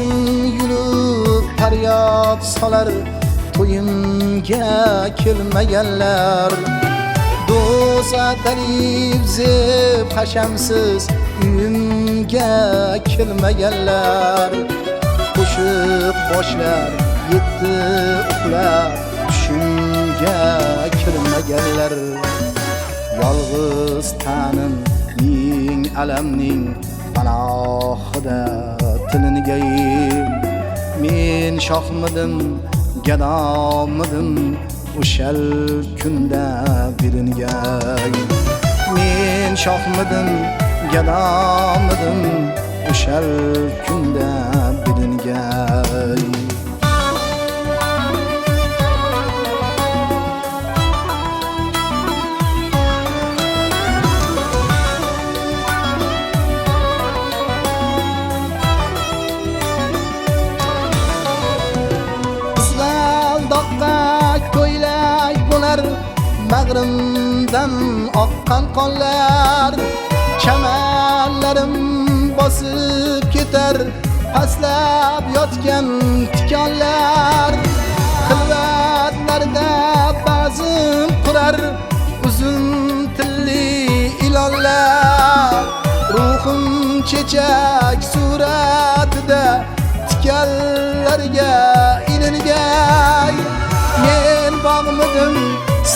boshim yulib faryod solar, to'yimga kelmaganlar. Do'sa talib zeb hashamsiz uyimga kelmaganlar. Qo'shiq boshlar yetti uxlar, tushimga kirmaganlar. Yolg'iz tanim ming alamning panohida tilinigayim. Men shohmidim, gadomidim, o'shal kunda biringay. Men shohmidim, gadomidim, o'shal kunda biringay. Ko'ylak bo'lar bag'rimdan oqqan qonlar. Chamanlarim bosib ketar pastlab yotgan tikonlar. Xilvatlarda ba'zim qurar uzun tilli ilonlar. Ruhim chechak suratida tikanlarga ilingan. Men bog'midim,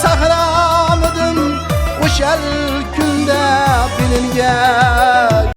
sahromidim, o'shal kunda bilingan.